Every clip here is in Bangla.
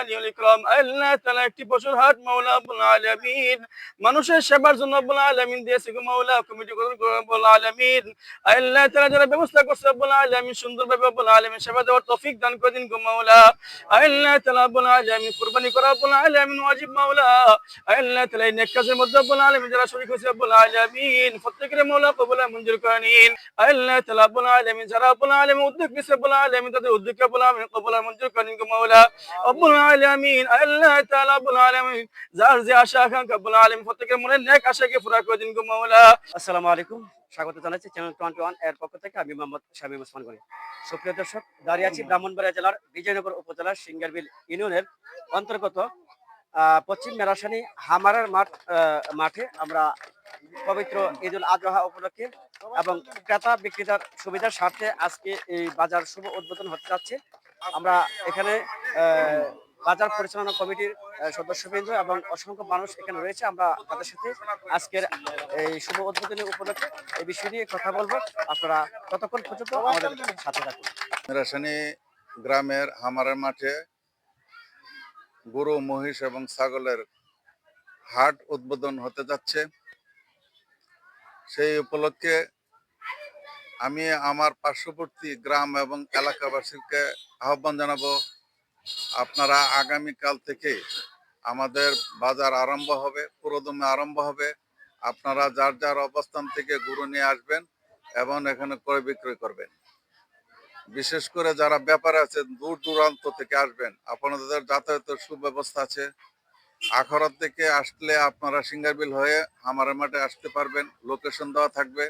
জালালিল ইকরাম। আল্লাহ তাআলা একটি পশুর হাট মাওলা রব্বুল আলামিন মানুষের সেবার জন্য রব্বুল আলামিন দিয়েছে গো মাওলা, কমিটি গঠন করে রব্বুল আলামিন আল্লাহ তাআলা যারা ব্যবস্থা করছে রব্বুল আলামিন সুন্দরভাবে রব্বুল আলামিন সেবা দেওয়ার তৌফিক দান করে দিন গো মাওলা। আল্লাহ তাআলা রব্বুল আলামিন কুরবানি করা রব্বুল আলামিন ওয়াজিব মাওলা। আল্লাহ তাআলা এই নেক কাজের মধ্যে রব্বুল আলামিন যারা শরীক হয়েছে রব্বুল আলামিন প্রত্যেকের মাওলা কবুল মঞ্জুর করে নিন। আল্লাহ তাআলা রব্বুল আলামিন যারা রব্বুল আলামিন উদ্যোগ নিয়েছে রব্বুল আলামিন তাদের উদ্যোগকে রব্বুল আলামিন কবুল মঞ্জুর করে নিন গো মাওলা রব্বুল আলামিন। আল্লাহ তাআলা রব্বুল আলামিন যার যে আশা আকাঙ্ক্ষা রব্বুল আলামিন প্রত্যেকের মনের নেক আশাকে পুরা করে দিন গো মাওলা। আসসালামু আলাইকুম, স্বাগত জানাচ্ছি চ্যানেল 21 এর পক্ষ থেকে। আমি মোহাম্মদ শামীম ওসমান গনি। সুপ্রিয় দর্শক, দাঁড়িয়ে আছি ব্রাহ্মণবাড়িয়া জেলার বিজয়নগর উপজেলার সিঙ্গারবিল ইউনিয়নের অন্তর্গত পশ্চিম মেরাসানি হামারের মাঠে আমরা পবিত্র ঈদুল আজহা উপলক্ষে এবং ক্রেতা বিক্রেতার সুবিধার স্বার্থে আজকে এই বাজার শুভ উদ্বোধন হতে যাচ্ছে। আমরা এখানে বাজার পরিচালনা কমিটির সদস্যবৃন্দ এবং অসংখ্য মানুষ এখানে রয়েছে। আমরা তাদের সাথে আজকের এই শুভ উদ্বোধনী উপলক্ষে এই বিষয় নিয়ে কথা বলবো। আপনারা ততক্ষণ পর্যন্ত আমাদের সাথে থাকুন। মেরাসানি গ্রামের হামারের মাঠে গরু, মহিষ এবং ছাগলের হাট উদ্বোধন হতে যাচ্ছে। সেই উপলক্ষে আমি আমার পার্শ্ববর্তী গ্রাম এবং এলাকাবাসীকে আহ্বান জানাবো, আপনারা আগামীকাল থেকে আমাদের বাজার আরম্ভ হবে, পুরোদমে আরম্ভ হবে। আপনারা যার যার অবস্থান থেকে গরু নিয়ে আসবেন এবং এখানে ক্রয় বিক্রয় করবেন। বিশেষ করে যারা ব্যাপারে আছে দূর দূরান্ত থেকে আসবেন, আপনাদের যাতায়াতের সুব্যবস্থা আছে। আখড়া থেকে আসলে আপনারা সিঙ্গারবিল হয়ে হামারের মাঠে আসতে পারবেন, লোকেশন দেওয়া থাকবে।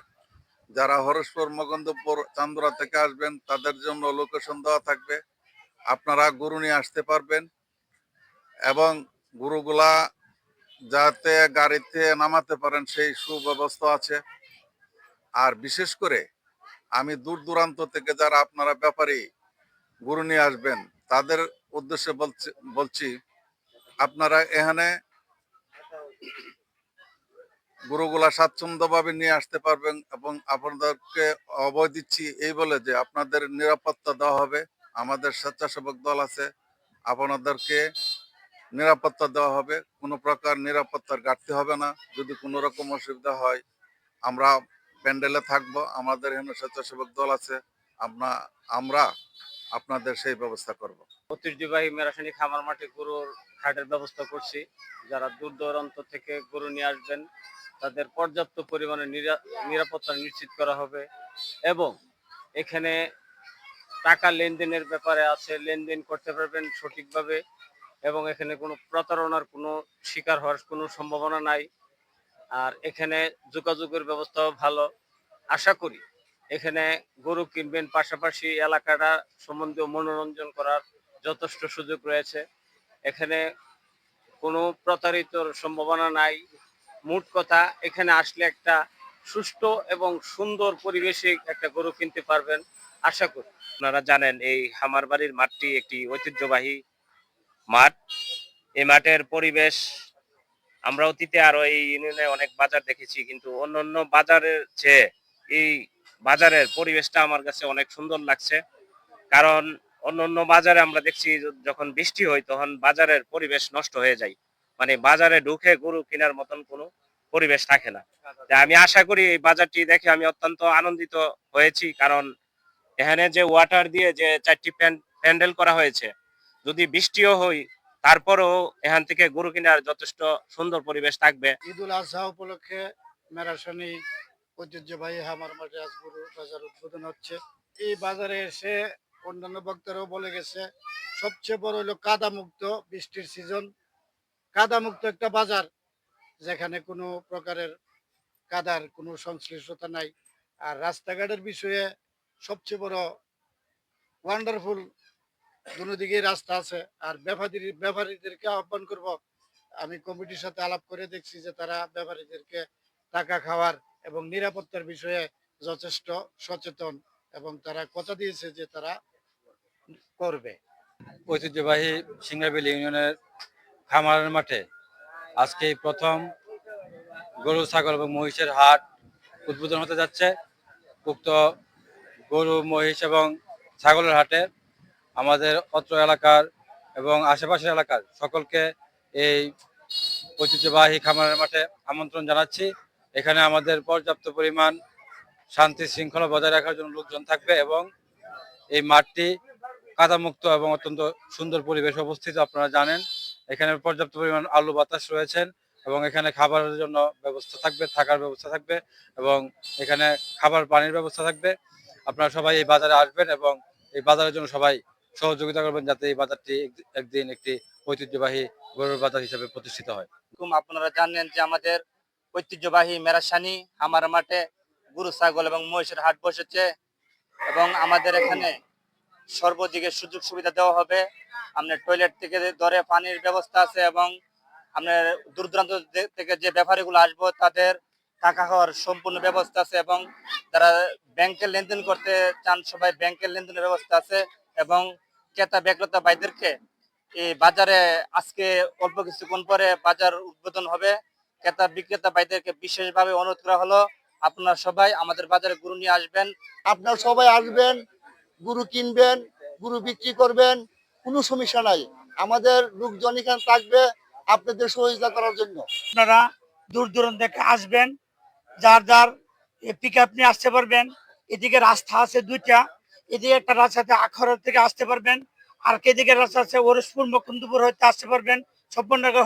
যারা হরসপুর, মগন্ধপুর, চান্দুরা থেকে আসবেন তাদের জন্য লোকেশন দেওয়া থাকবে। আপনারা গরু নিয়ে আসতে পারবেন এবং গরুগুলা যাতে গাড়িতে নামাতে পারেন সেই সুব্যবস্থা আছে। আর বিশেষ করে আমি দূর দূরান্ত থেকে যারা আপনারা ব্যাপারী গরু নিয়ে আসবেন তাদের উদ্দেশ্যে বলছি আপনারা এখানে গরুগুলা স্বাচ্ছন্দ্যভাবে নিয়ে আসতে পারবেন এবং আপনাদেরকে অভয় দিচ্ছি এই বলে যে আপনাদের নিরাপত্তা দেওয়া হবে। আমাদের স্বেচ্ছাসেবক দল আছে, আপনাদেরকে নিরাপত্তা দেওয়া হবে। কোনো প্রকার নিরাপত্তার ঘাটতি হবে না। যদি কোনো রকম অসুবিধা হয় আমরা প্যান্ডেলে থাকবো, আমাদের এখানে স্বেচ্ছাসেবক দল আছে, আমরা আপনাদের সেই ব্যবস্থা করব। ঐতিহ্যবাহী মেরাসানি খামার মাঠে গরুর হাটের ব্যবস্থা করছি। যারা দূর দূরান্ত থেকে গরু নিয়ে আসবেন তাদের পর্যাপ্ত পরিমাণে নিরাপত্তা নিশ্চিত করা হবে এবং এখানে টাকা লেনদেনের ব্যাপারে আছে, লেনদেন করতে পারবেন সঠিকভাবে এবং এখানে কোনো প্রতারণার কোনো শিকার হওয়ার কোনো সম্ভাবনা নাই। আর এখানে যোগাযোগের ব্যবস্থাও ভালো। আশা করি এখানে গরু কিনবেন, পাশাপাশি এলাকাটা সম্বন্ধে মনোরঞ্জন করার যথেষ্ট সুযোগ রয়েছে। এখানে কোনো প্রতারিতর সম্ভাবনা নাই। মোট কথা, এখানে আসলে একটা সুষ্ঠু এবং সুন্দর পরিবেশে একটা গরু কিনতে পারবেন আশা করি। আপনারা জানেন এই হামার বাড়ির মাঠটি একটি ঐতিহ্যবাহী মাঠ। এই মাঠের পরিবেশ আমরা অতীতে আরো এই ইউনিয়নে অনেক বাজার দেখেছি, কিন্তু অন্যান্য বাজারের চেয়ে এই বাজারের পরিবেশটা আমার কাছে অনেক সুন্দর লাগছে। কারণ অন্যান্য বাজারে আমরা দেখছি যখন বৃষ্টি হয় তখন বাজারের পরিবেশ নষ্ট হয়ে যায়, মানে বাজারে ঢুকে গরু কেনার মতন কোনো পরিবেশ থাকে না। তাই আমি আশা করি এই বাজারটি দেখে আমি অত্যন্ত আনন্দিত হয়েছি। কারণ এখানে যে ওয়াটার দিয়ে যে 4টি প্যান্ডেল করা হয়েছে, যদি বৃষ্টিও হয় তারপরেও এখান থেকে গরু কেনার যথেষ্ট সুন্দর পরিবেশ থাকবে। ঈদুল আজহা উপলক্ষে মেরাসানি ঐতিহ্যবাহী হামার মাঠে আজ গরু বাজার উদ্বোধন হচ্ছে। এই বাজারে এসে অন্যান্য বক্তারাও বলে গেছে সবচেয়ে বড় হলো কাদা মুক্ত, বৃষ্টির সিজন, কাদা মুক্ত একটা বাজার যেখানে কোনো প্রকারের কাদার কোনো সংশ্লিষ্টতা নাই। আর রাস্তাঘাটের বিষয়ে সবচেয়ে বড় ওয়ান্ডারফুল, দুদিকে রাস্তা আছে। আর ব্যাপারীদেরকে আহ্বান করব, আমি কমিটির সাথে আলাপ করে দেখছি যে তারা ব্যাপারীদেরকে টাকা খাওয়ার এবং নিরাপত্তার বিষয়ে যথেষ্ট সচেতন এবং তারা কথা দিয়েছে যে তারা করবে। ঐতিহ্যবাহী সিঙ্গারবিল ইউনিয়নের খামারের মাঠে আজকে প্রথম গরু, ছাগল এবং মহিষের হাট উদ্বোধন হতে যাচ্ছে। উক্ত গরু, মহিষ এবং ছাগলের হাটে আমাদের অত্র এলাকার এবং আশেপাশের এলাকার সকলকে এই ঐতিহ্যবাহী খামারের মাঠে আমন্ত্রণ জানাচ্ছি। এখানে আমাদের পর্যাপ্ত পরিমাণ শান্তি শৃঙ্খলা বজায় রাখার জন্য লোকজন থাকবে এবং এই মাঠটি কাদামুক্ত এবং অত্যন্ত সুন্দর পরিবেশে অবস্থিত। আপনারা জানেন এখানে পর্যাপ্ত পরিমাণ আলো বাতাস রয়েছেন এবং এখানে খাবারের জন্য ব্যবস্থা থাকবে, থাকার ব্যবস্থা থাকবে এবং এখানে খাবার পানির ব্যবস্থা থাকবে। আপনারা সবাই এই বাজারে আসবেন এবং এই বাজারের জন্য সবাই সহযোগিতা করবেন যাতে এই বাজারটি একদিন একটি ঐতিহ্যবাহী গরুর বাজার হিসেবে প্রতিষ্ঠিত হয়। আপনারা জানেন যে আমাদের ঐতিহ্যবাহী মেরাসানি আমার মাঠে গরু ছাগল এবং মহিষের হাট বসেছে এবং আমাদের এখানে সর্বদিকে সুযোগ সুবিধা দেওয়া হবে। আপনার টয়লেট থেকে ধরে পানির ব্যবস্থা আছে এবং আপনার দূর দূরান্ত থেকে যে ব্যাপারীগুলো আসবো তাদের থাকা খাওয়ার সম্পূর্ণ ব্যবস্থা আছে এবং যারা ব্যাংকে লেনদেন করতে চান সবাই ব্যাংকের লেনদেনের ব্যবস্থা আছে এবং ক্রেতা বিক্রেতা ভাইদেরকে এই বাজারে আজকে অল্প কিছুক্ষণ পরে বাজার উদ্বোধন হবে। ক্রেতা বিক্রেতা ভাইদেরকে বিশেষভাবে অনুরোধ করা হলো আপনারা সবাই আমাদের বাজারে গরু নিয়ে আসবেন। আপনারা সবাই আসবেন, গরু কিনবেন, গরু বিক্রি করবেন, কোনো সমস্যা নাই। আমাদের লোকজন এখানে থাকবে আপনাদের সহযোগিতা করার জন্য। আপনারা দূর দূরান্ত থেকে আসবেন, যার যার পিক আপ নিয়ে আসতে পারবেন। এদিকে রাস্তা আছে দুইটা, এদিকে একটা রাস্তাতে আখড়া থেকে আসতে পারবেন, আর কেদিকে রাস্তা আছে ওরসপুর মুকুন্দপুর হইতে আসতে পারবেন, ছপ্পননগর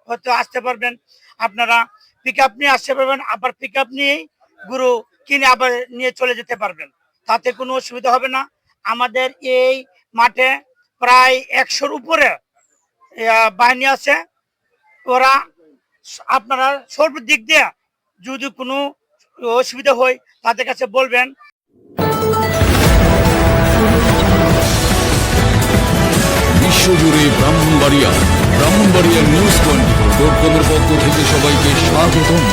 হয়তো আসতে পারবেন। আপনারা পিক আপ নিয়ে আসতে পারবেন, আবার পিক আপ নিয়েই গরু কিনে আবার নিয়ে চলে যেতে পারবেন, তাতে কোনো অসুবিধা হবে না। আমাদের এই মাঠে প্রায় 100-র উপরে বাহিনী আছে। ওরা আপনারা সর্ব দিক দিয়ে যদি কোনো অসুবিধা হয় তাদের কাছে বলবেন। বিশ্বজুড়ে ব্রাহ্মণবাড়িয়া নিউজ 24.com পক্ষ থেকে সবাইকে স্বাগতম।